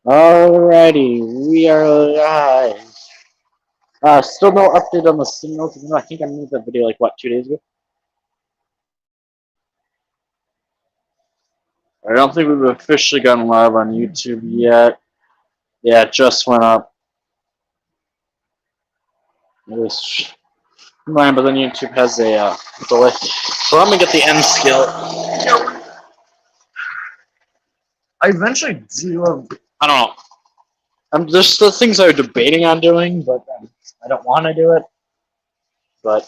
Alrighty, we are live. Still no update on the signals. I think I made that video like what, 2 days ago? I don't think we've officially gone live on YouTube yet. Yeah, it just went up. It was mine, but then YouTube has a delay. So I'm gonna get the end skill. I eventually do. I don't know. There's still things I'm debating on doing, but I don't want to do it. But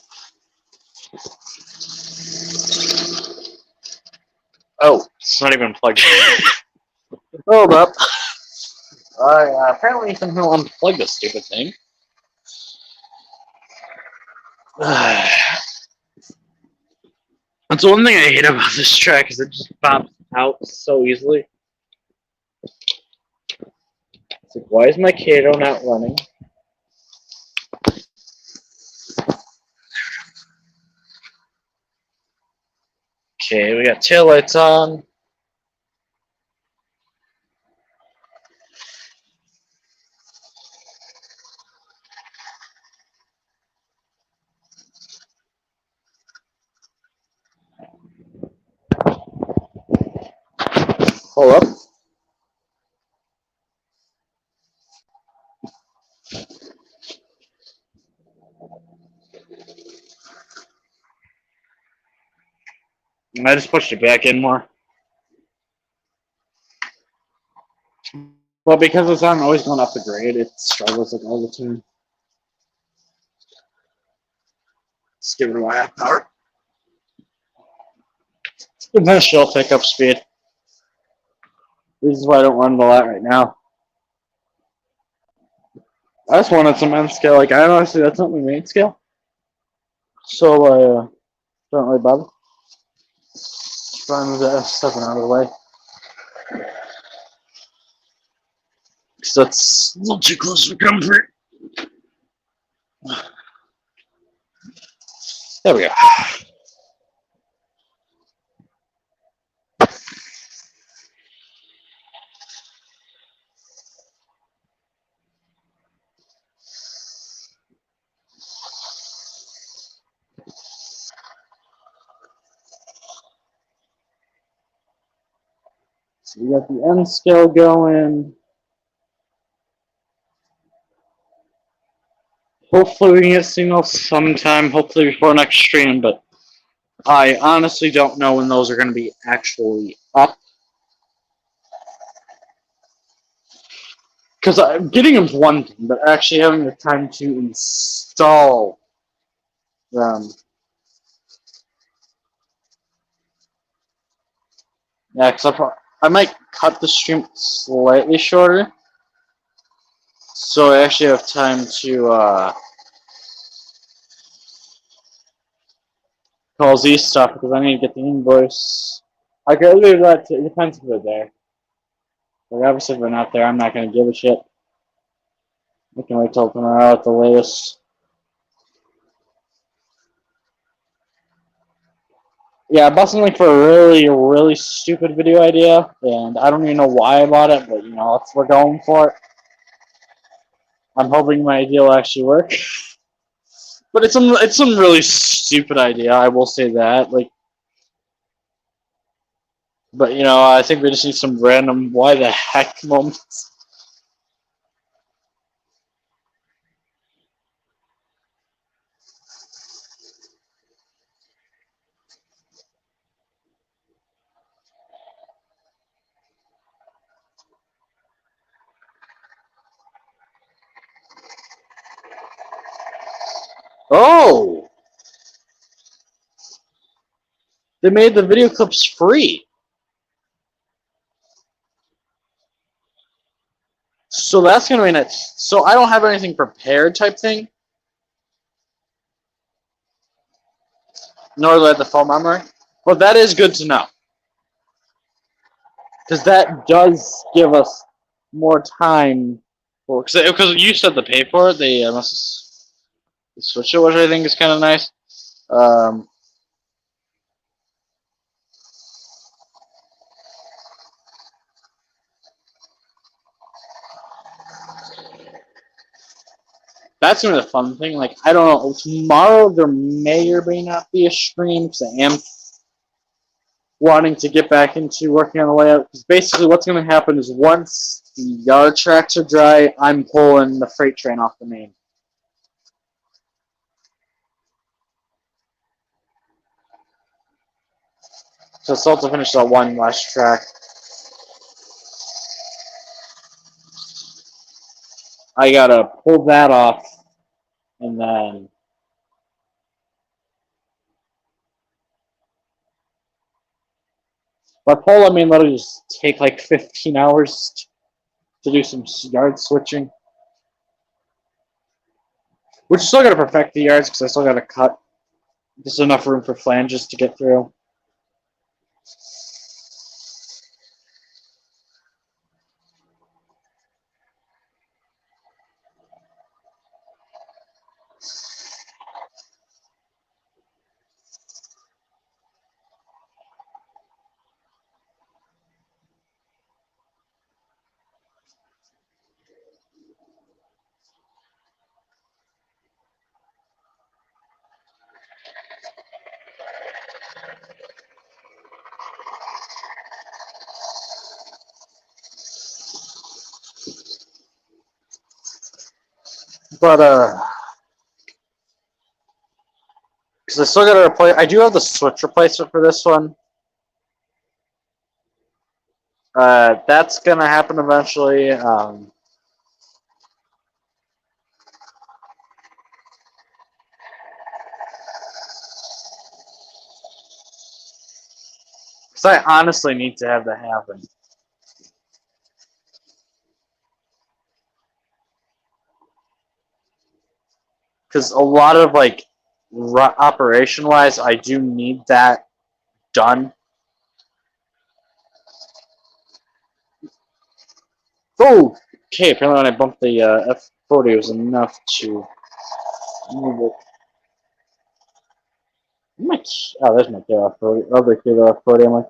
oh, it's not even plugged in. Hold up. I apparently somehow unplugged this stupid thing. That's one thing I hate about this track is it just pops out so easily. It's like, why is my Kato not running? Okay, we got taillights on. Hold up. I just pushed it back in more. Well, because it's not always going up the grade, it struggles like all the time. Let's give it a half power. Eventually I'll pick up speed. This is why I don't run it a lot right now. I just wanted some end scale. Like, I honestly, that's not my main scale. So I don't really bother. Trying to move that stuff out of the way. Because that's a little too close for comfort. There we go. So we got the end scale going. Hopefully we can get signals sometime, hopefully before next stream, but I honestly don't know when those are going to be actually up. Because getting them's one thing, but actually having the time to install them. Yeah, because I might cut the stream slightly shorter, so I actually have time to call Z stuff, because I need to get the invoice. I could leave that to, it depends if they're there. Like, obviously if they're not there, I'm not going to give a shit. I can wait till tomorrow at the latest. Yeah, I bought something for a really stupid video idea, and I don't even know why I bought it, but, you know, we're going for it. I'm hoping my idea will actually work. But it's some really stupid idea, I will say that. Like, but, you know, I think we just need some random why the heck moments. Oh! They made the video clips free. So that's going to be nice. So I don't have anything prepared type thing. Nor do I have the phone memory. But that is good to know. Because that does give us more time. Because you said to pay for it, they must switch it, which I think is kind of nice. that's gonna be the fun thing. Like, I don't know. Tomorrow there may or may not be a stream because I am wanting to get back into working on the layout. Because basically, what's gonna happen is once the yard tracks are dry, I'm pulling the freight train off the main. So still have to finish that one last track. I gotta pull that off, and then by pull I mean that'll just take like 15 hours to do some yard switching. Which still gotta perfect the yards because I still gotta cut just enough room for flanges to get through. But because I still gotta replace. I do have the switch replacement for this one. That's gonna happen eventually. Because I honestly need to have that happen. Because a lot of like operation wise, I do need that done. Oh, okay. Apparently, when I bumped the F40, it was enough to move it. Oh, there's my KR40. Other KR40. I'm like,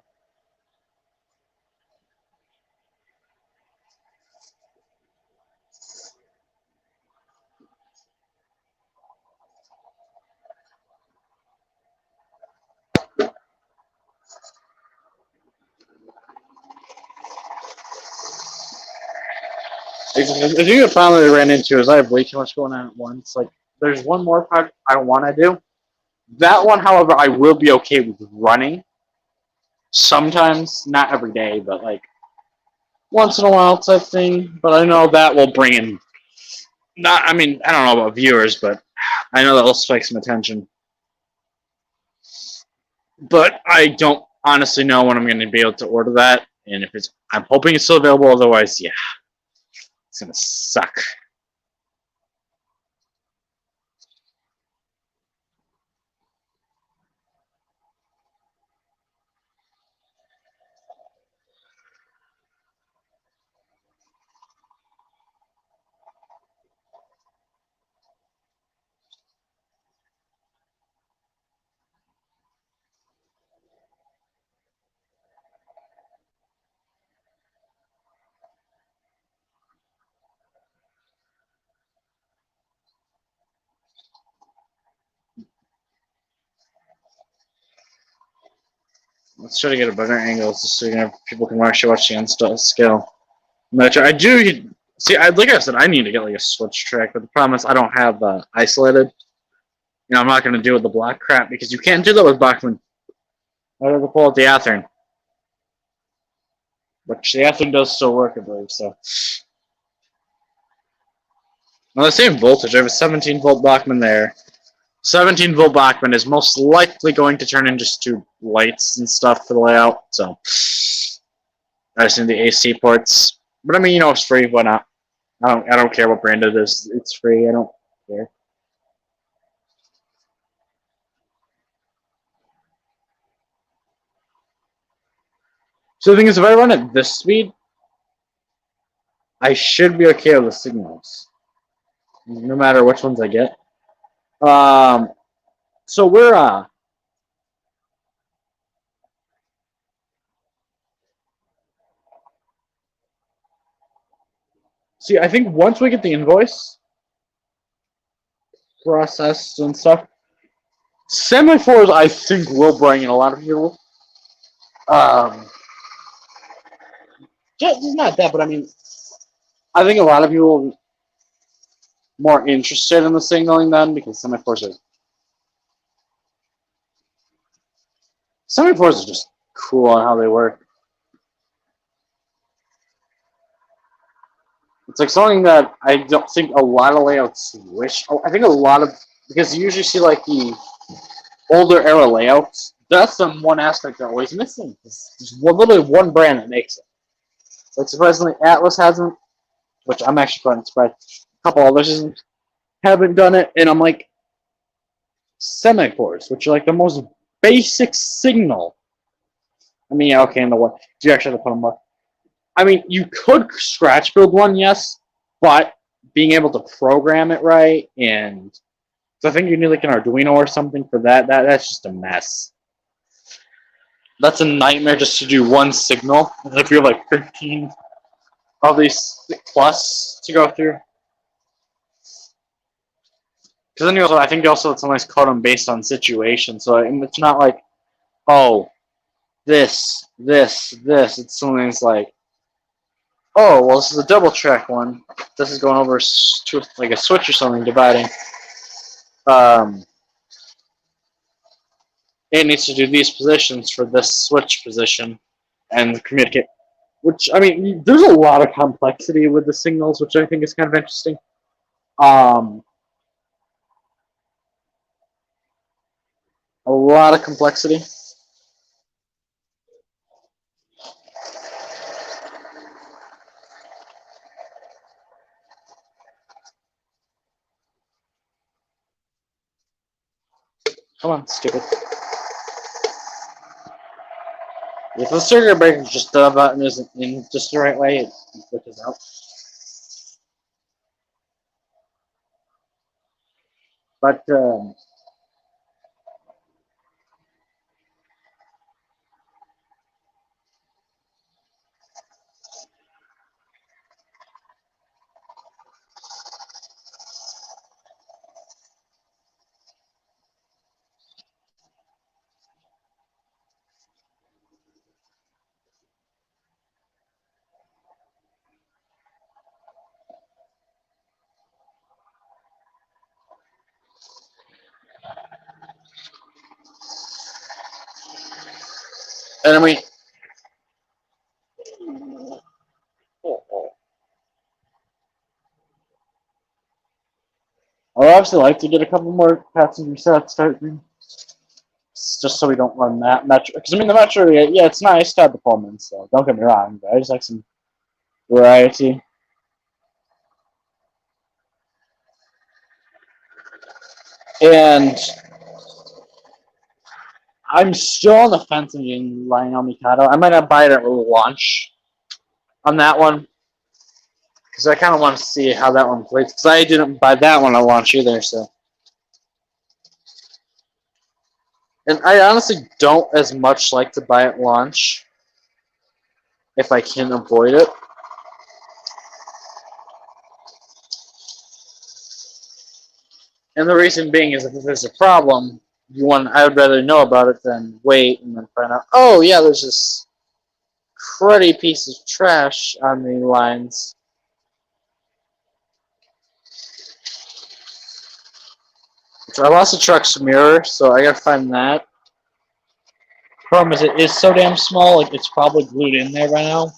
the thing I finally ran into is I have way too much going on at once. Like, there's one more project I want to do. That one, however, I will be okay with running. Sometimes, not every day, but like once in a while type thing. But I know that will bring in not. I mean, I don't know about viewers, but I know that will spike some attention. But I don't honestly know when I'm going to be able to order that, and if it's, I'm hoping it's still available. Otherwise, yeah, it's gonna suck. Let's try to get a better angle just so people can actually watch the end scale. I do see. Like I said, I need to get like a switch track, but the problem is I don't have isolated. You know, I'm not going to do with the black crap because you can't do that with Bachmann. I have to pull out the Athearn, which the Athearn does still work, I believe. So, well, the same voltage. I have a 17-volt Bachmann there. 17-volt Bachmann is most likely going to turn into just two lights and stuff for the layout. So, I just need the AC ports. But I mean, you know, it's free. Why not? I don't care what brand it is. It's free. I don't care. So the thing is, if I run at this speed, I should be okay with the signals, no matter which ones I get. So we're see, I think once we get the invoice, processed and stuff. Semaphores, I think, will bring in a lot of people. Just not that, but I mean, I think a lot of people are more interested in the signaling then because semaphores are just cool on how they work. It's like something that I don't think a lot of layouts wish. Oh, I think a lot of because you usually see like the older era layouts. That's the one aspect they're always missing. There's literally one brand that makes it. Like surprisingly, Atlas hasn't, which I'm actually quite surprised. A couple others haven't done it, and I'm like semaphores, which are like the most basic signal. I mean, yeah, okay, in the one, you actually have to put them up. I mean, you could scratch build one, yes, but being able to program it right, and so I think you need like an Arduino or something for that. That's just a mess. That's a nightmare just to do one signal. If you have like 15 of these plus to go through. Because then you also, I think you also sometimes code them based on situation. So it's not like, oh, this. It's something that's like, oh, well, this is a double track one. This is going over to like a switch or something, dividing. It needs to do these positions for this switch position and communicate. Which, I mean, there's a lot of complexity with the signals, which I think is kind of interesting. A lot of complexity. Come on, stupid. If the circuit breaker just the button isn't in just the right way, it glitches out. But and I mean, I'd obviously like to get a couple more passenger sets starting, just so we don't run that Metro. Because I mean, the Metro, yeah, it's nice to have the Pullman, so don't get me wrong, but I just like some variety. And I'm still on the fence of getting Lionel Mikado. I might not buy it at launch on that one. Because I kind of want to see how that one plays. Because I didn't buy that one at launch either, so. And I honestly don't as much like to buy at launch if I can avoid it. And the reason being is if there's a problem, I would rather know about it than wait and then find out, oh yeah, there's this cruddy piece of trash on the lines. So I lost the truck's mirror, so I gotta find that. Problem is, it is so damn small, like it's probably glued in there by now.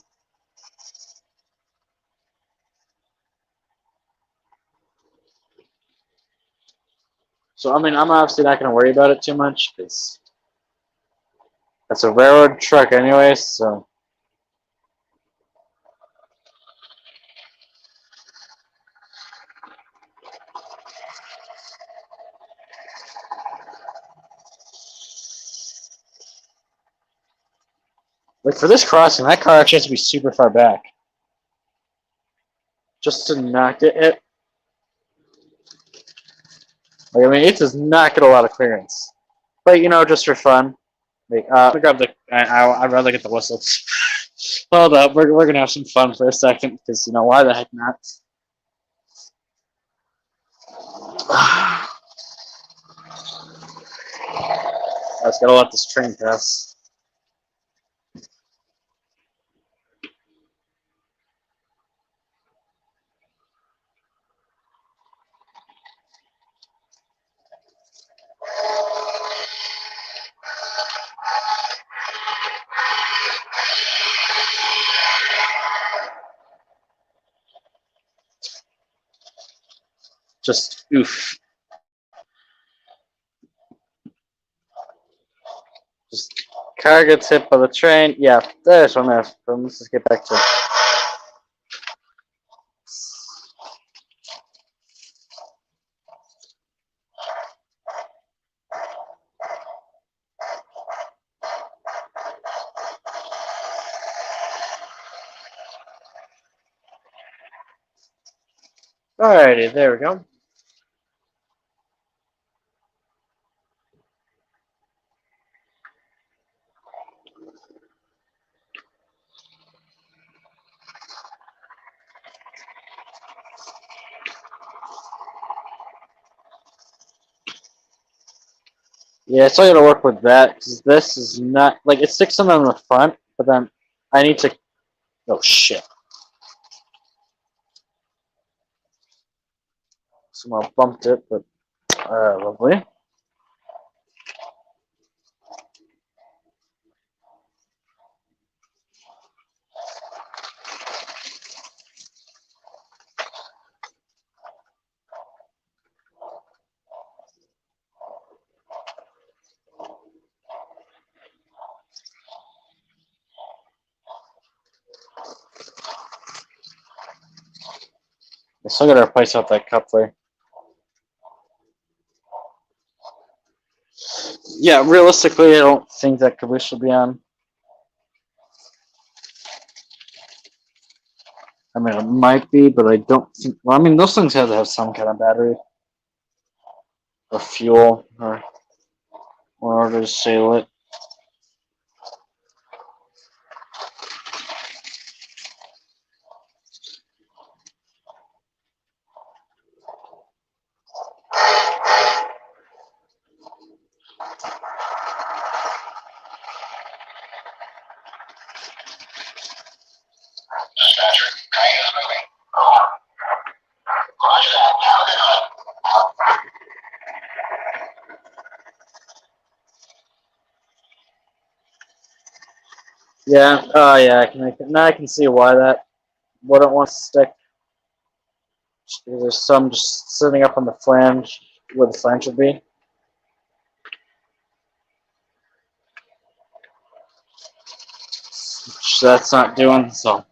So, I mean, I'm obviously not gonna worry about it too much, because that's a railroad truck anyway, so. Like, for this crossing, that car actually has to be super far back. Just to not get hit. Like, I mean, it does not get a lot of clearance. But, you know, just for fun. Like, I'm gonna grab the. I'd rather get the whistles. Hold up, we're gonna have some fun for a second, because, you know, why the heck not? I just gotta let this train pass. Just oof. Just car gets hit by the train. Yeah, there's one there. But let's just get back to it. Alrighty, there we go. Yeah, so I gotta work with that because this is not like it sticks something on the front, but then I need to. Oh shit! Somehow bumped it, but lovely. I still gotta replace out that coupler. Yeah, realistically, I don't think that coupler should be on. I mean, it might be, but I don't think. Well, I mean, those things have to have some kind of battery or fuel or in order to sail it. Yeah. Oh, yeah. I can. Now I can see why that wouldn't want to stick. There's some just sitting up on the flange where the flange would be. Which that's not doing. So.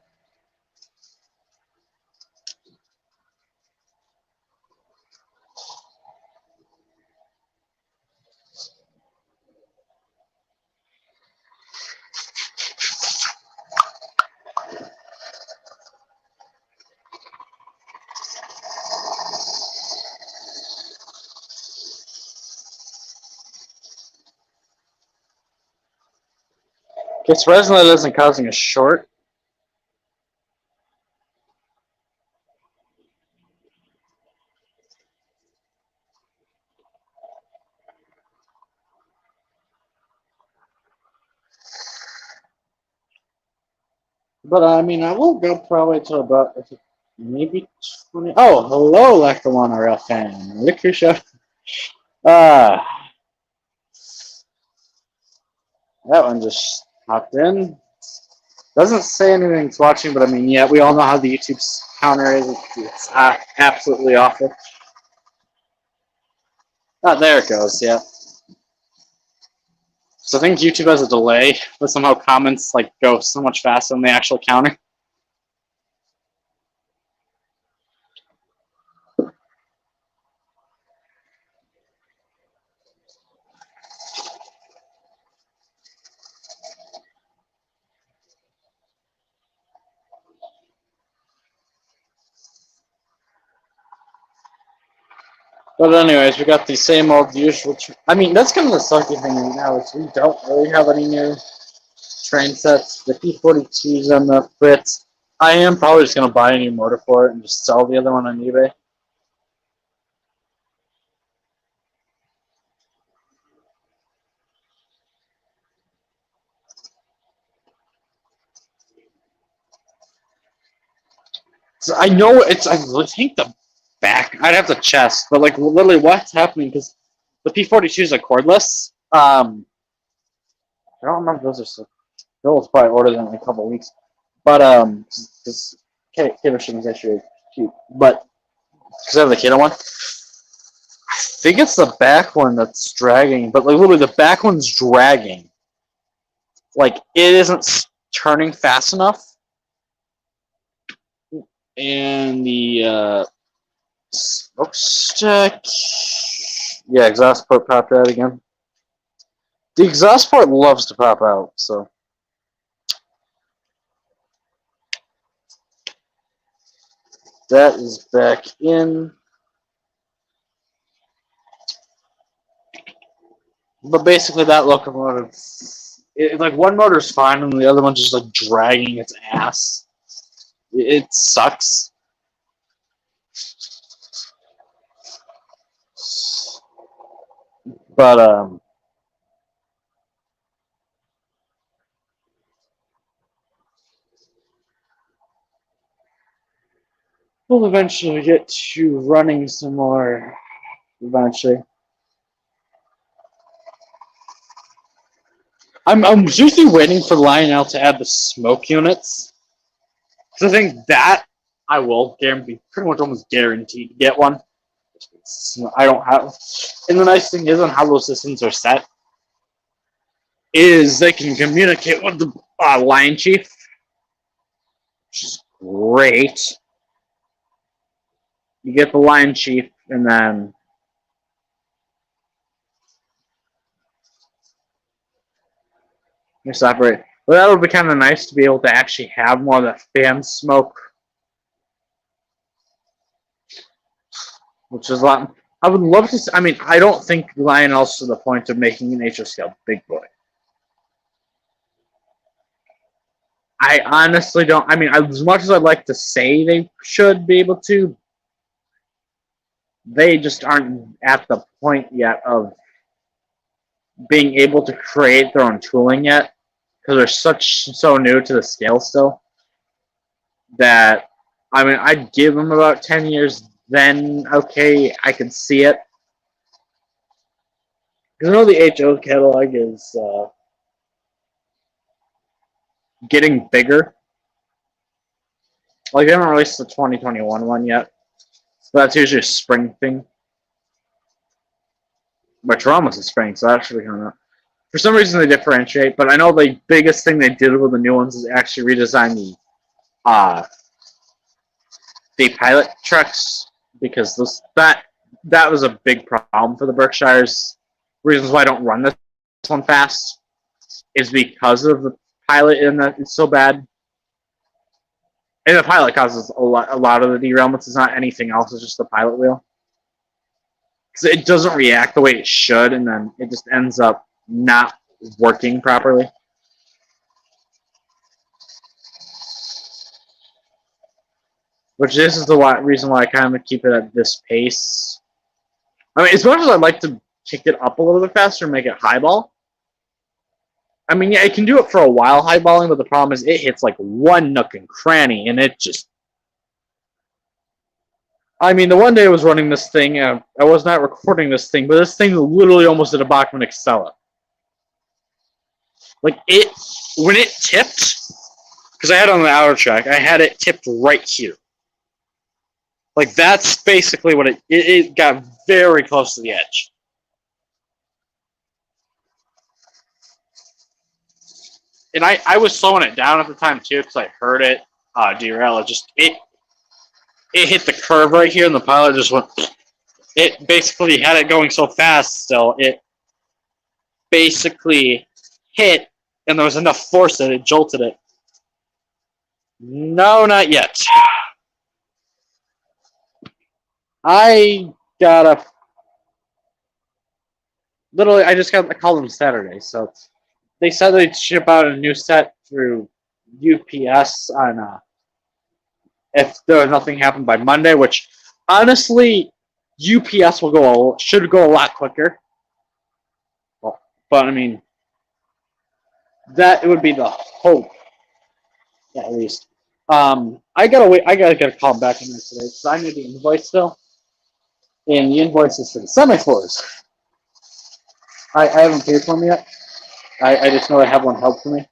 It's surprising that isn't causing a short. But I mean, I will go probably to about maybe 20. Oh, hello, Lackawanna Rail fan. Look who showed. Ah, that one just hopped in. Doesn't say anything's watching, but I mean, yeah, we all know how the YouTube's counter is. It's absolutely awful. Oh, there it goes. Yeah. So I think YouTube has a delay, but somehow comments like go so much faster than the actual counter. But anyways, we got the same old usual. I mean, that's kind of the sucky thing right now is we don't really have any new train sets. The P42s and the Fritz. I am probably just gonna buy a new motor for it and just sell the other one on eBay. So I know it's. I think the back. I'd have to chest, but like literally, what's happening? Because the P42s are cordless. I don't remember those are so. They'll probably order them in a couple of weeks. But because Kiddo is actually cute, but because I have the Kiddo one, I think it's the back one that's dragging. But like literally, the back one's dragging. Like it isn't turning fast enough, and the smokestack. Yeah, exhaust port popped out again. The exhaust port loves to pop out, so. That is back in. But basically, that locomotive, like one motor's fine, and the other one's just like dragging its ass. It sucks. But we'll eventually get to running some more. Eventually, I'm seriously waiting for Lionel to add the smoke units. Because I think that I will guarantee, pretty much almost guaranteed to get one. I don't have. And the nice thing is on how those systems are set is they can communicate with the Lion Chief, which is great. You get the Lion Chief, and then you separate. But that would be kind of nice to be able to actually have more of the fan smoke, which is a lot. I would love to. I mean, I don't think Lionel's to the point of making an HO scale big boy. I honestly don't. I mean, as much as I'd like to say they should be able to, they just aren't at the point yet of being able to create their own tooling yet, because they're so new to the scale still. That I mean, I'd give them about 10 years. Then okay, I can see it. Because I know the HO catalog is getting bigger. Like they haven't released the 2021 one yet. So that's usually a spring thing. But Toronto's a spring, so that should be coming up. For some reason they differentiate, but I know the biggest thing they did with the new ones is actually redesign the pilot trucks, because that was a big problem for the Berkshires. Reasons why I don't run this one fast is because of the pilot in that it's so bad. And the pilot causes a lot of the derailments. It's not anything else, it's just the pilot wheel. Because it doesn't react the way it should, and then it just ends up not working properly. Which this is the reason why I kind of keep it at this pace. I mean, as much as I'd like to kick it up a little bit faster and make it highball, I mean, yeah, it can do it for a while highballing, but the problem is it hits like one nook and cranny, and it just... I mean, the one day I was running this thing, I was not recording this thing, but this thing literally almost did a Bachmann Excella. Like, when it tipped, because I had it on the outer track, I had it tipped right here. Like, that's basically what it got very close to the edge. And I was slowing it down at the time, too, because I heard it derail. It hit the curve right here, and the pilot just went... It basically had it going so fast still, it basically hit, and there was enough force that it jolted it. No, not yet. I got literally, I called them Saturday, so they said they'd ship out a new set through UPS on if there was nothing happened by Monday, which honestly, UPS should go a lot quicker. Well, but I mean, that it would be the hope, at least. I gotta wait. I gotta get a call back on that today because I need the invoice still, and the invoice is for the semi-floors. I haven't paid for them yet. I just know I have one held for me.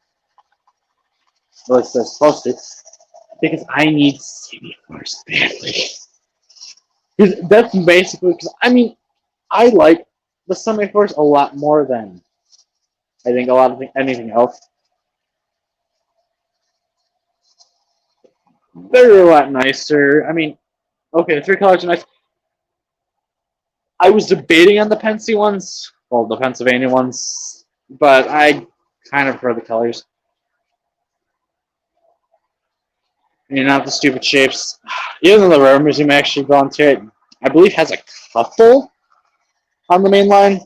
Or it's supposed to, because I need semi-floors badly. Because that's basically because I mean I like the semi-floors a lot more than I think a lot of anything else. They're a lot nicer. I mean, okay, the three colors are nice. I was debating on the Pensy ones, well, the Pennsylvania ones, but I kind of prefer the colors. You know, not the stupid shapes. Even though the Railroad Museum actually volunteered, I believe has a couple on the main line.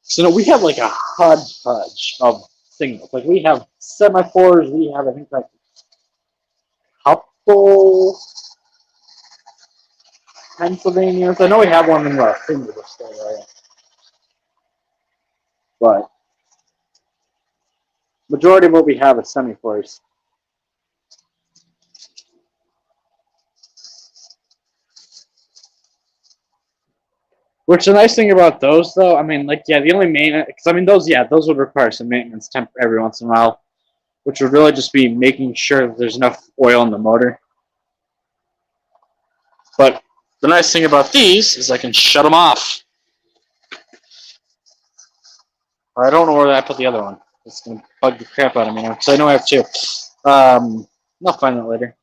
So no, we have like a hodgepodge of signals. Like we have semaphores, we have I think like a couple Pennsylvanias. I know we have one in the Finger State area, but majority of what we have is semaphores. Which the nice thing about those, though, I mean, like, yeah, the only main, because I mean, those would require some maintenance every once in a while, which would really just be making sure that there's enough oil in the motor. But the nice thing about these is I can shut them off. I don't know where I put the other one. It's gonna bug the crap out of me now because I know I have two. I'll find that later.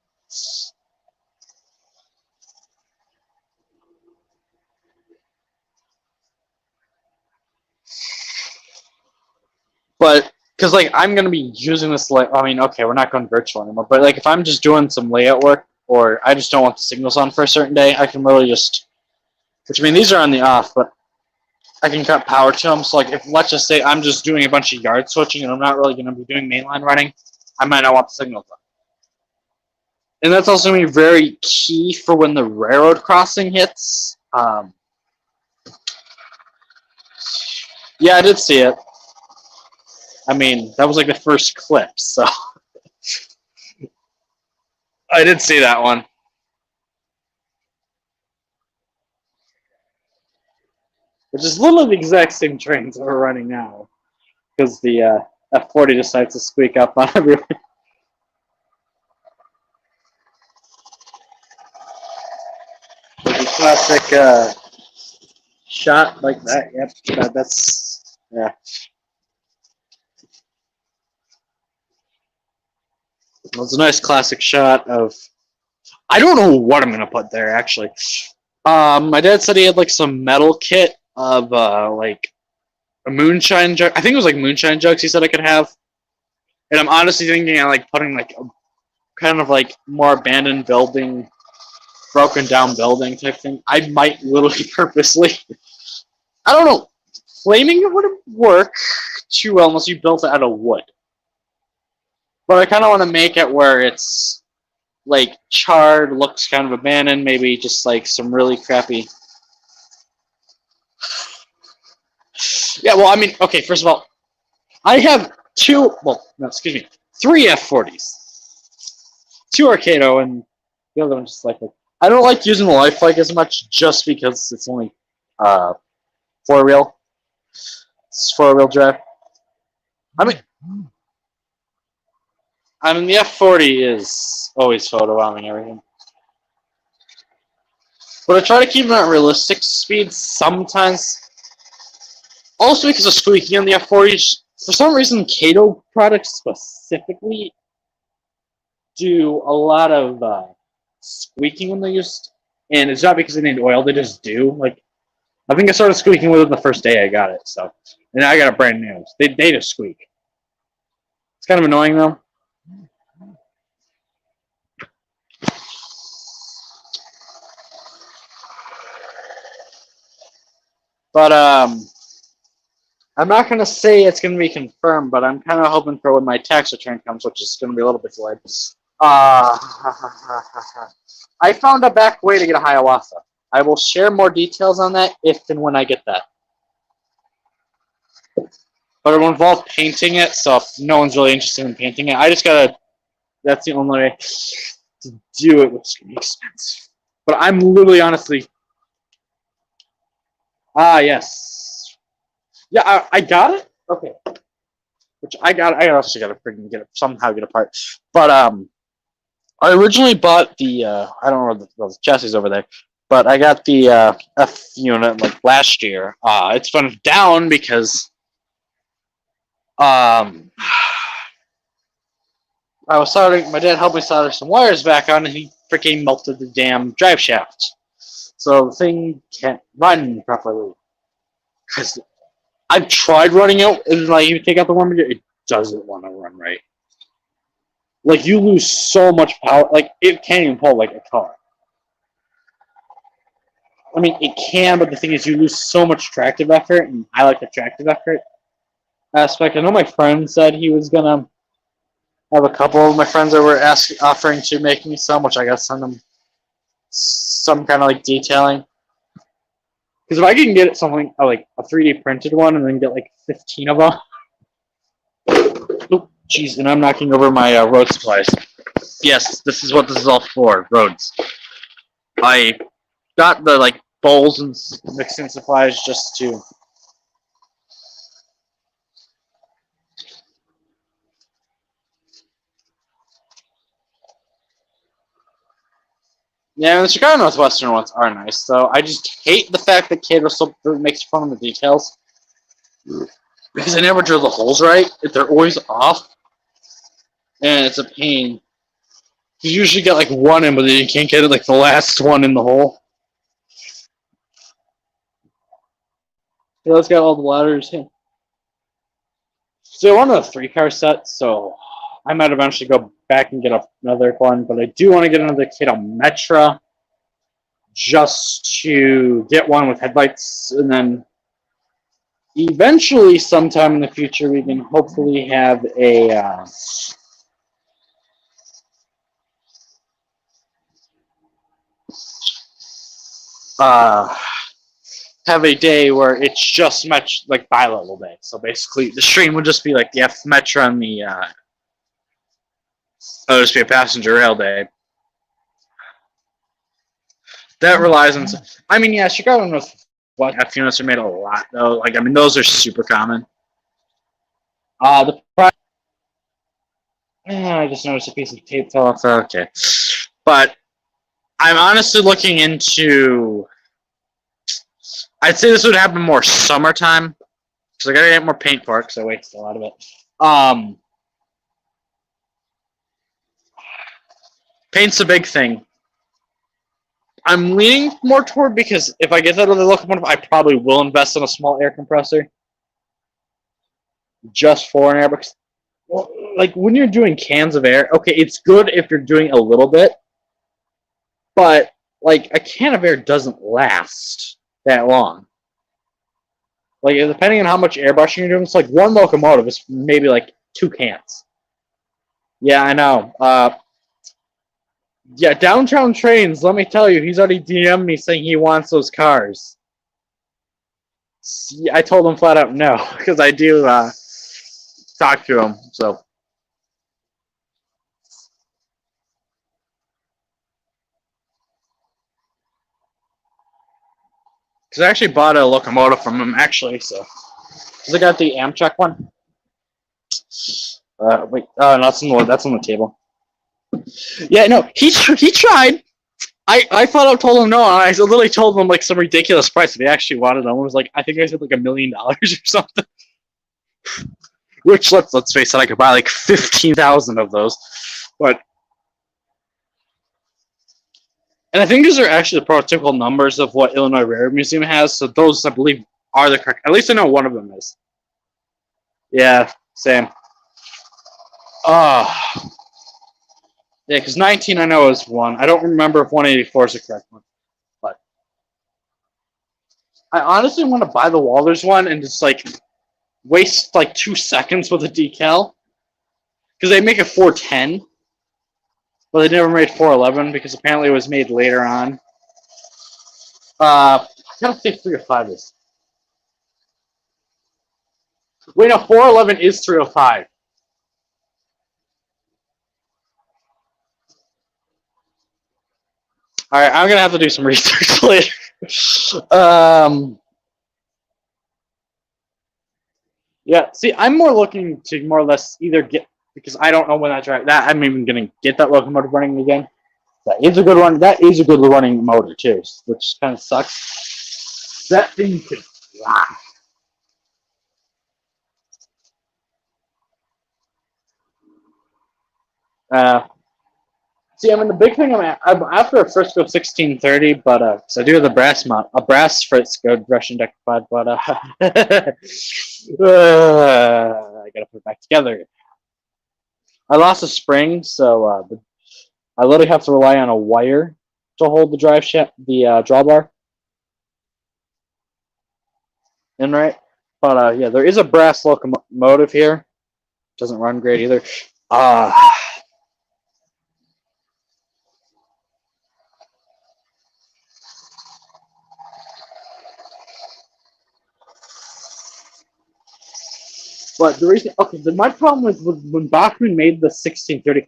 But because like I'm gonna be using this, like, I mean, okay, we're not going virtual anymore, but like if I'm just doing some layout work or I just don't want the signals on for a certain day, I can really just, which I mean these are on the off, but I can cut power to them. So like if let's just say I'm just doing a bunch of yard switching and I'm not really gonna be doing mainline running, I might not want the signals on. And that's also gonna be very key for when the railroad crossing hits. Yeah, I did see it. I mean, that was like the first clip, so I did see that one. Which is literally the exact same trains that we're running now, because the F40 decides to squeak up on everyone. The classic shot like that. Yep, that's yeah. It was a nice classic shot of. I don't know what I'm gonna put there actually. My dad said he had like some metal kit of like a moonshine jug. I think it was like moonshine jugs. He said I could have, and I'm honestly thinking of like putting like a kind of like more abandoned building, broken down building type thing. I might literally purposely. I don't know. Flaming it wouldn't work too well unless you built it out of wood. But I kind of want to make it where it's like charred, looks kind of abandoned, maybe just like some really crappy. Yeah, well, I mean, okay, first of all, I have three F40s. Two Arcado, and the other one just like it. I don't like using the Lifelike as much just because it's only four-wheel. It's four-wheel drive. I mean, the F40 is always photo bombing everything. But I try to keep them at realistic speeds sometimes. Also because of squeaking on the F40s. For some reason, Kato products specifically do a lot of squeaking when they use, and it's not because they need oil; they just do. Like, I think I started squeaking with it the first day I got it, so and now I got a brand new. They just squeak. It's kind of annoying though. But I'm not gonna say it's gonna be confirmed, but I'm kind of hoping for when my tax return comes, which is gonna be a little bit delayed. I found a back way to get a Hiawatha. I will share more details on that if and when I get that. But it will involve painting it, so if no one's really interested in painting it, I just gotta That's the only way to do it, which is going to be expensive. But I'm literally, honestly... yes. Yeah, I got it? Okay. Which I also got to freaking get it, somehow get apart. But, I originally bought the, I don't know where the chassis is over there, but I got the F unit like last year. It's been down because I was soldering. My dad helped me solder some wires back on, and he freaking melted the damn drive shaft, so the thing can't run properly. Because I've tried running it, and like you take out the warmer gear, it doesn't want to run right. Like you lose so much power. Like it can't even pull like a car. I mean, it can, but the thing is, you lose so much tractive effort, and I like the tractive effort aspect. I know my friend said he was gonna have a couple of my friends that were offering to make me some, which I gotta send them some kind of like detailing. Because if I can get something like a 3D printed one and then get like 15 of them, oh jeez, and I'm knocking over my road supplies. Yes, this is what this is all for, roads. I got the like bowls and mixing supplies just to. Yeah, the Chicago Northwestern ones are nice, though. I just hate the fact that Cato still makes fun of the details. Because they never drill the holes right. They're always off. And it's a pain. You usually get like one in, but then you can't get it like the last one in the hole. Yeah, it's got all the ladders. So I wanted a 3-car set, so I might eventually go back and get another one, but I do want to get another Cato Metra just to get one with headlights, and then eventually, sometime in the future, we can hopefully have a have a day where it's just like bi-level day. So basically, the stream would just be like the F Metra and the it'll just be a passenger rail day. That relies on. I mean, yeah, Chicago knows what F units are made a lot though. Like, I mean, those are super common. The price. I just noticed a piece of tape fell off. Okay, but I'm honestly looking into. I'd say this would happen more summertime because I gotta get more paint for it because I wasted a lot of it. Paint's a big thing. I'm leaning more toward because if I get that other locomotive, I probably will invest in a small air compressor just for an air. Because, well, like when you're doing cans of air, okay, it's good if you're doing a little bit, but like a can of air doesn't last that long. Like depending on how much airbrushing you're doing, it's like one locomotive is maybe like 2 cans. Yeah, I know. Yeah, Downtown Trains, let me tell you, he's already DM'd me saying he wants those cars. See, I told him flat out no, because I do talk to him, so. Because I actually bought a locomotive from him, actually, so. Because I got the Amtrak one. Wait, no, that's on the table. Yeah, no, he tried. I flat out told him no, and I literally told him like some ridiculous price if he actually wanted them. It was like, I think I said like $1 million or something. Which let's face it, I could buy like 15,000 of those. But and I think these are actually the prototypical numbers of what Illinois Railroad Museum has, so those I believe are the correct. At least I know one of them is. Yeah, same. Yeah, because 19 I know is one. I don't remember if 184 is the correct one. But I honestly want to buy the Walters one and just like waste like 2 seconds with a decal. Because they make a 410. But they never made 411 because apparently it was made later on. I gotta say 305 is. Wait, no, 411 is 305. Alright, I'm gonna have to do some research later. Yeah, see, I'm more looking to more or less either get, because I don't know when I'm even gonna get that locomotive running again. That is a good one. That is a good running motor too, which kind of sucks. That thing could fly. See, I mean, the big thing I'm after a Frisco 1630, but cause I do have the brass mount, a brass Frisco Russian deck 5, but I gotta put it back together. I lost a spring, so I literally have to rely on a wire to hold the drawbar in right. But yeah, there is a brass locomotive here. Doesn't run great either. But the reason, okay, my problem was when Bachmann made the 1630,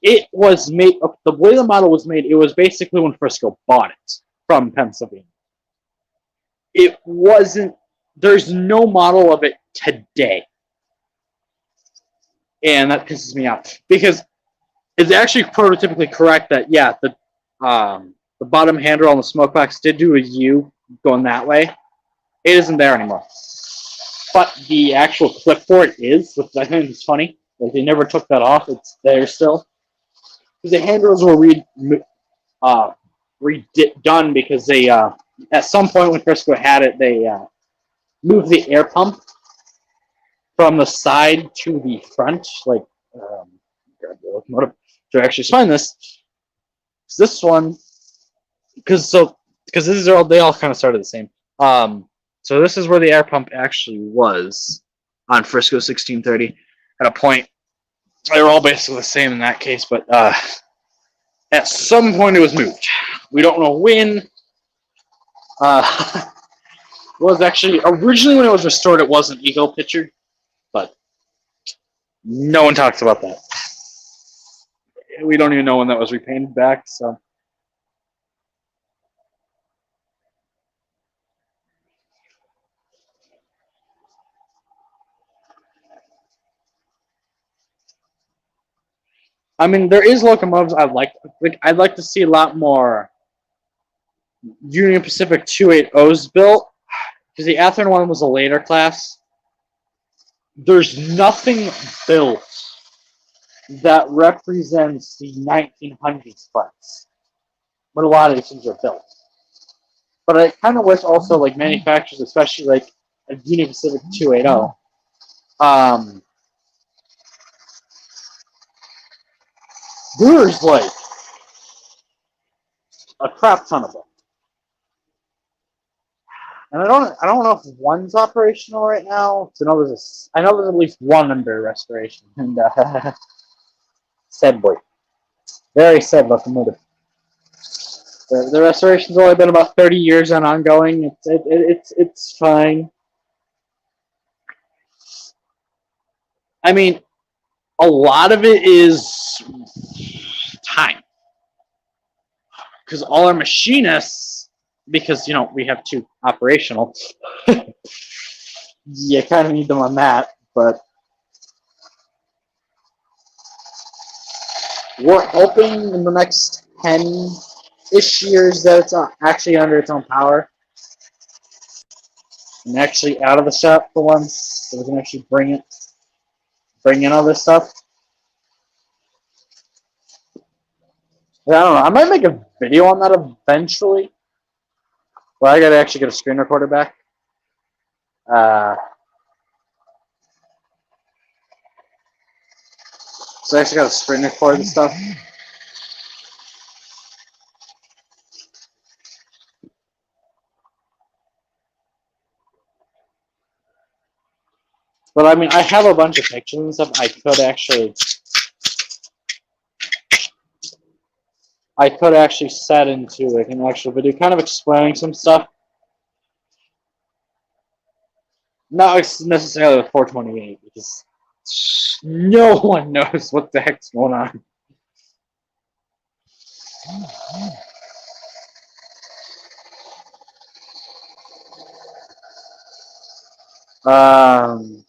it was made, the way the model was made, it was basically when Frisco bought it from Pennsylvania. It wasn't, there's no model of it today. And that pisses me off. Because it's actually prototypically correct that, yeah, the bottom handrail on the smoke box did do a U going that way. It isn't there anymore. But the actual clipboard is, which I think is funny. Like, they never took that off. It's there still. Because the handrails were redone because they, at some point when Frisco had it, they moved the air pump from the side to the front. Like, grab the locomotive to actually find this. This one, because they all kind of started the same. So this is where the air pump actually was on Frisco 1630. At a point, they were all basically the same in that case, but at some point it was moved. We don't know when. It was actually, originally when it was restored, it was an Eagle picture, but no one talks about that. We don't even know when that was repainted back, so. I mean, there is locomotives I'd like to see a lot more Union Pacific 280s built, because the Athearn one was a later class. There's nothing built that represents the 1900s class, but a lot of these things are built. But I kind of wish also, like, manufacturers, especially like a Union Pacific 280, there's like a crap ton of them. And I don't know if one's operational right now. I know there's at least one under restoration. And sad boy, very sad locomotive. The restoration's only been about 30 years and ongoing. It's fine. I mean, a lot of it is time, because all our machinists, because we have two operational, you kind of need them on that. But we're hoping in the next 10-ish years that it's actually under its own power and actually out of the shop for once, so we can actually bring in all this stuff. Yeah, I don't know. I might make a video on that eventually. Well, I gotta actually get a screen recorder back. So I actually got a screen record and stuff. But I mean, I have a bunch of pictures and stuff. I could actually set into like an actual video, kind of explaining some stuff. Not necessarily with 428, because no one knows what the heck's going on. Um.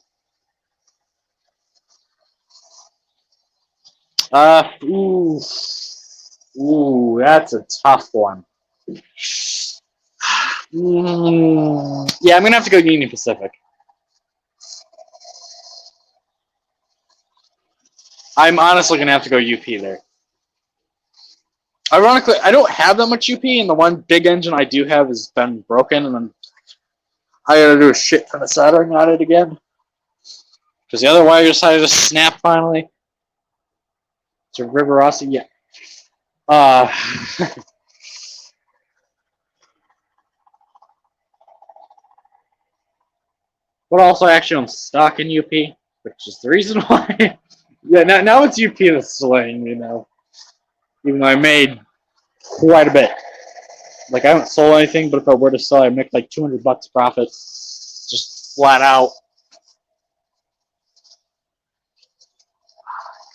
Ooh. Ooh, that's a tough one. Yeah, I'm gonna have to go Union Pacific. I'm honestly gonna have to go UP there. Ironically, I don't have that much UP, and the one big engine I do have has been broken, and then I gotta do a shit ton of soldering on it again. Because the other wire decided to snap finally. It's a River Rossi, yeah. Uh, but also actually I'm stuck in UP, which is the reason why. Yeah, now it's UP that's delaying me now. Even though I made quite a bit. Like I haven't sold anything, but if I were to sell, I'd make like $200 profit, just flat out.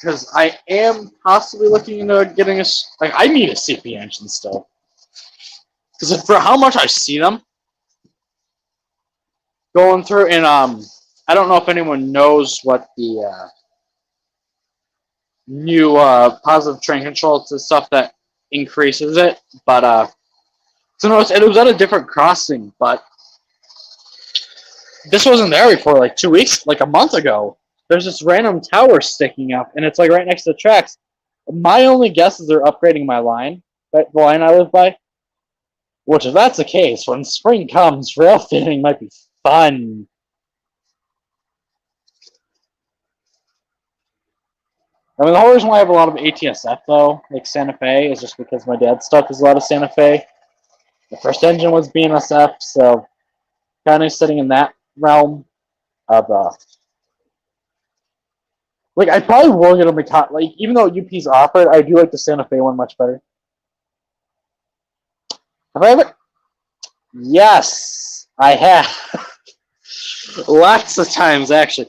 Because I am possibly looking into getting like I need a CP engine still. Because for how much I see them going through, and I don't know if anyone knows what the new positive train control to stuff that increases it, but so no, it was at a different crossing, but this wasn't there before like 2 weeks, like a month ago. There's this random tower sticking up, and it's like right next to the tracks. My only guess is they're upgrading my line, the line I live by. Which, if that's the case, when spring comes, rail fitting might be fun. I mean, the whole reason why I have a lot of ATSF, though, like Santa Fe, is just because my dad's stuff is a lot of Santa Fe. The first engine was BNSF, so kind of sitting in that realm of, like, I probably will get a Mikado. Like, even though UP's offered, I do like the Santa Fe one much better. Have I ever? Yes, I have. Lots of times, actually.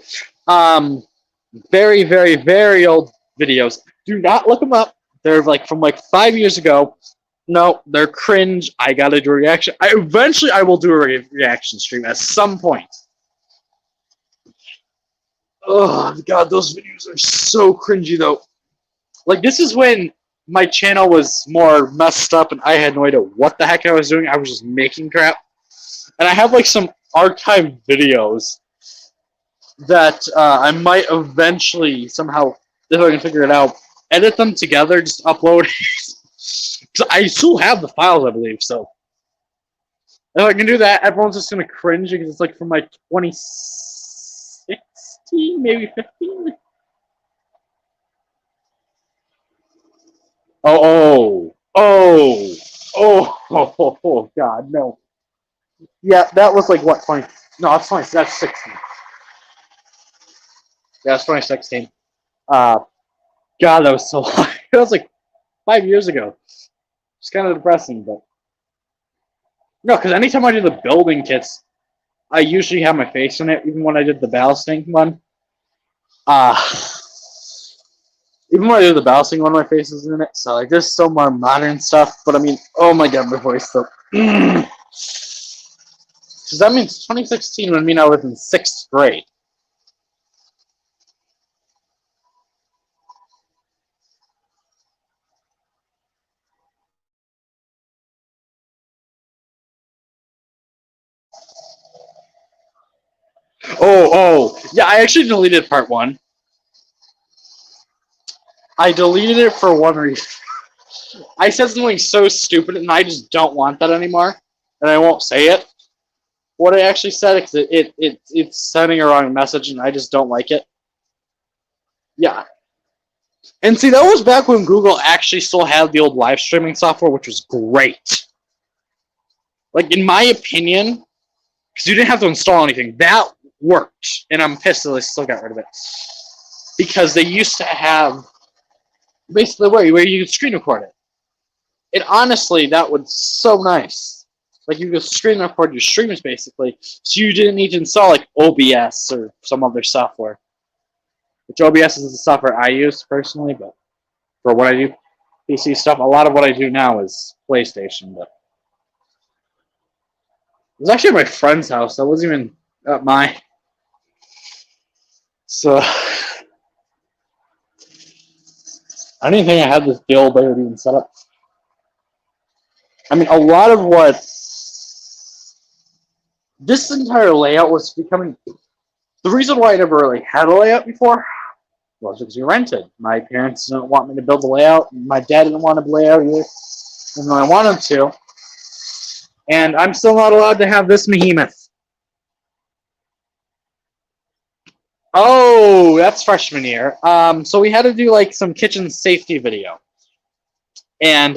Very, very, very old videos. Do not look them up. They're like from like 5 years ago. No, they're cringe. I gotta do a reaction. Eventually I will do a reaction stream at some point. Oh god, those videos are so cringy though. Like this is when my channel was more messed up and I had no idea what the heck I was doing. I was just making crap. And I have like some archived videos that I might eventually somehow, if I can figure it out, edit them together, just upload. I still have the files, I believe. So if I can do that, everyone's just gonna cringe because it's like from like 2016, maybe 15. Oh, God, no. Yeah, that was like what 20? No, that's 20. That's 16. Yeah, it's 2016. God, that was so long. It was like 5 years ago. It's kind of depressing, but no, because anytime I do the building kits, I usually have my face in it. Even when I did the ballasting one, uh even when I did the ballasting one, my face is in it. So like, there's so more modern stuff. But I mean, oh my god, my voice still. Because that means 2016 would mean I was in 6th grade. Yeah, I actually deleted part 1. I deleted it for one reason. I said something so stupid, and I just don't want that anymore, and I won't say it. What I actually said, because it's sending a wrong message, and I just don't like it. Yeah. And see, that was back when Google actually still had the old live streaming software, which was great. Like, in my opinion, because you didn't have to install anything, that worked. And I'm pissed that they still got rid of it. Because they used to have basically where you could screen record it. And honestly, that was so nice. Like, you could screen record your streams, basically, so you didn't need to install, like, OBS or some other software. Which OBS is the software I use, personally, but for what I do, PC stuff, a lot of what I do now is PlayStation, but it was actually at my friend's house. That wasn't even at my So I didn't think I had this build already even set up. I mean, a lot of what this entire layout was becoming. The reason why I never really had a layout before was because we rented. My parents didn't want me to build a layout. My dad didn't want to lay out either, even though I wanted to. And I'm still not allowed to have this behemoth. Oh, that's freshman year. So we had to do like some kitchen safety video. And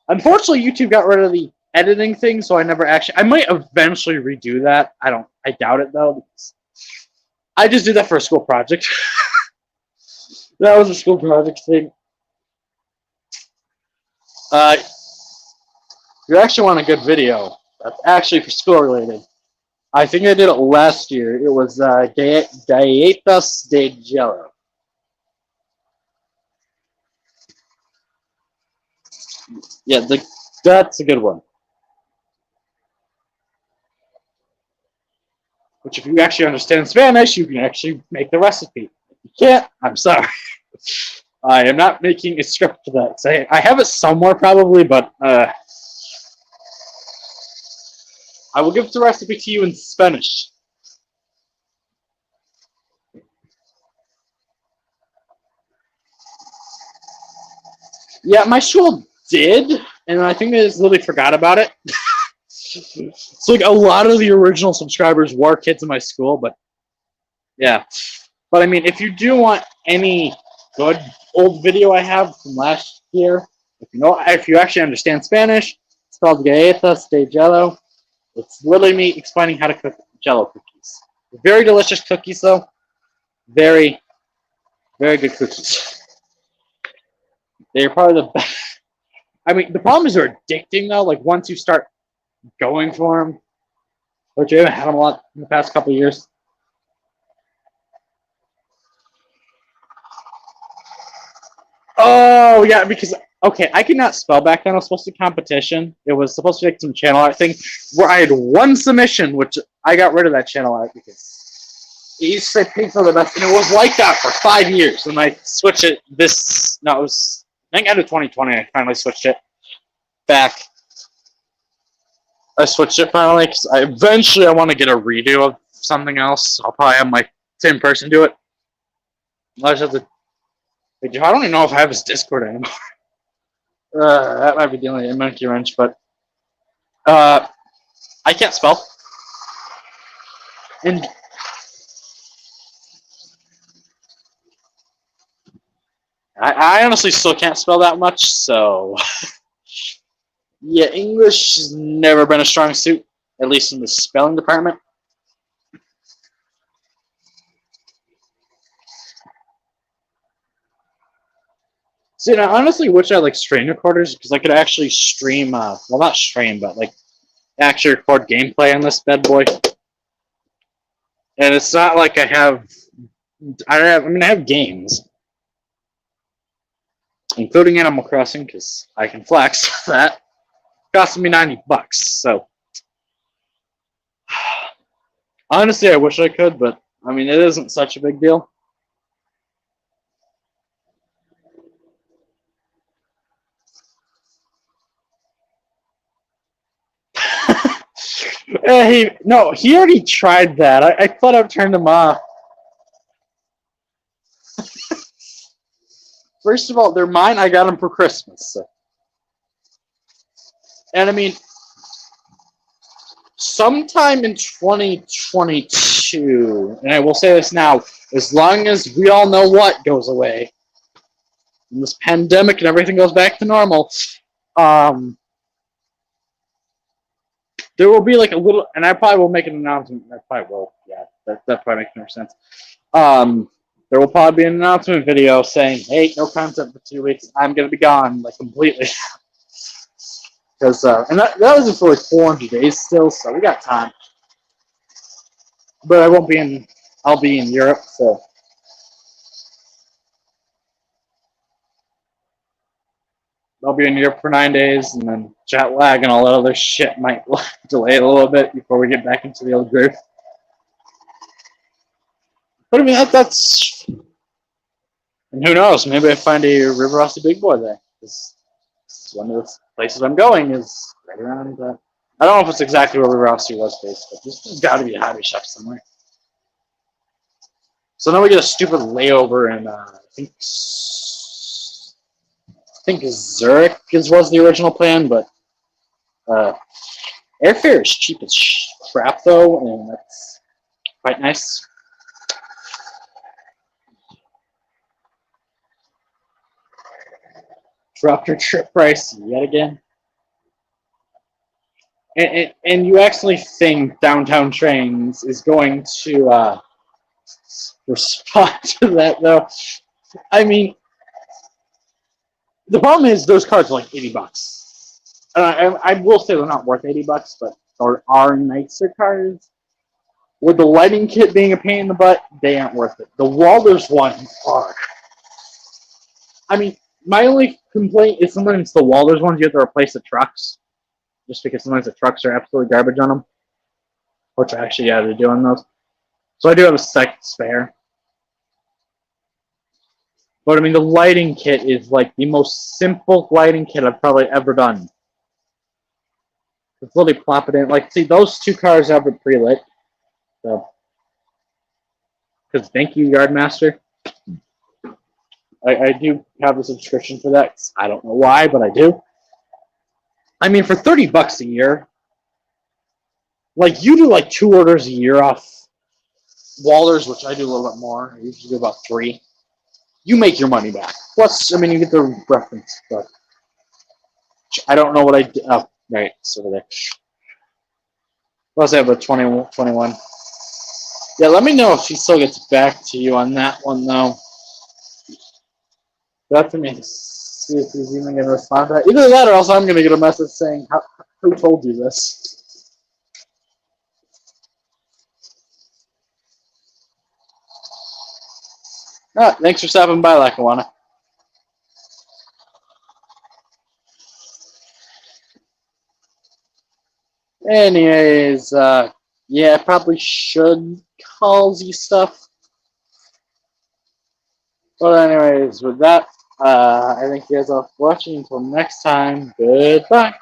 unfortunately, YouTube got rid of the editing thing, so I never actually. I might eventually redo that. I doubt it though, because I just did that for a school project. That was a school project thing. You actually want a good video that's actually for school related. I think I did it last year. It was Galletas de Jello. Yeah, that's a good one. Which, if you actually understand Spanish, you can actually make the recipe. If you can't, I'm sorry. I am not making a script for that. I have it somewhere probably, but I will give the recipe to you in Spanish. Yeah, my school did, and I think they just literally forgot about it. So like a lot of the original subscribers were kids in my school, but yeah. But I mean, if you do want any good old video I have from last year, if you actually understand Spanish, it's called Galletas de Jello. It's literally me explaining how to cook Jello cookies. Very delicious cookies, though. Very, very good cookies. They're probably the best. I mean, the problem is they're addicting, though. Like, once you start going for them, which I haven't had them a lot in the past couple of years. Oh, yeah, because, okay, I could not spell back then. I was supposed to competition. It was supposed to be like some channel art thing where I had one submission, which I got rid of that channel art because it used to say pink for the best, and it was like that for 5 years. And I switched it it was, I think, end of 2020, I finally switched it back. I switched it finally because eventually I want to get a redo of something else. I'll probably have my same person do it. I just have to. I don't even know if I have his Discord anymore. That might be the only monkey wrench, but I can't spell. And I honestly still can't spell that much, so yeah, English has never been a strong suit, at least in the spelling department. See, and I honestly wish I had like stream recorders because I could actually stream, well, not stream, but like actually record gameplay on this bad boy. And it's not like I have games, including Animal Crossing, because I can flex that. It costed me $90, so honestly, I wish I could, but I mean, it isn't such a big deal. No, he already tried that. I thought I've turned him off. First of all, they're mine. I got them for Christmas. So. And I mean, sometime in 2022, and I will say this now, as long as we all know what goes away, and this pandemic and everything goes back to normal, there will be like a little, and I probably will make an announcement. I probably will. Yeah, that probably makes more sense. There will probably be an announcement video saying, "Hey, no content for 2 weeks. I'm gonna be gone like completely." Because and that wasn't for like 400 days still, so we got time. But I won't be in. I'll be in Europe, so. I'll be in Europe for 9 days, and then jet lag and all that other shit might delay it a little bit before we get back into the old groove. But I mean, that's. And who knows? Maybe I find a River Rossi Big Boy there. This is one of the places I'm going is right around. I don't know if it's exactly where River Rossi was based, but there's got to be a hobby shop somewhere. So now we get a stupid layover in, I think Zurich was the original plan, but airfare is cheap as crap though, and that's quite nice. Dropped your trip price yet again. And you actually think Downtown Trains is going to respond to that, though? I mean, the problem is those cards are like $80. I will say they're not worth $80, but there are nicer cards. With the lighting kit being a pain in the butt, they aren't worth it. The Walters ones are. I mean, my only complaint is sometimes the Walters ones you have to replace the trucks, just because sometimes the trucks are absolutely garbage on them. Which actually, yeah, they're doing those. So I do have a second spare. But I mean, the lighting kit is like the most simple lighting kit I've probably ever done. It's literally plop it in. Like, see, those two cars have it pre-lit. So, because thank you, Yardmaster. I do have a subscription for that. I don't know why, but I do. I mean, for $30 a year, like, you do like 2 orders a year off Walters, which I do a little bit more. I usually do about 3. You make your money back. Plus, I mean, you get the reference stuff. I don't know what I did. Oh, right, it's over there. Let's have a 21. Yeah, let me know if she still gets back to you on that one, though. That for me to see if he's even going to respond to that. Either that or else I'm going to get a message saying, who told you this? Alright, thanks for stopping by, Lackawanna. Anyways, yeah, I probably should call Z stuff. But anyways, with that, I thank you guys all for watching. Until next time, goodbye.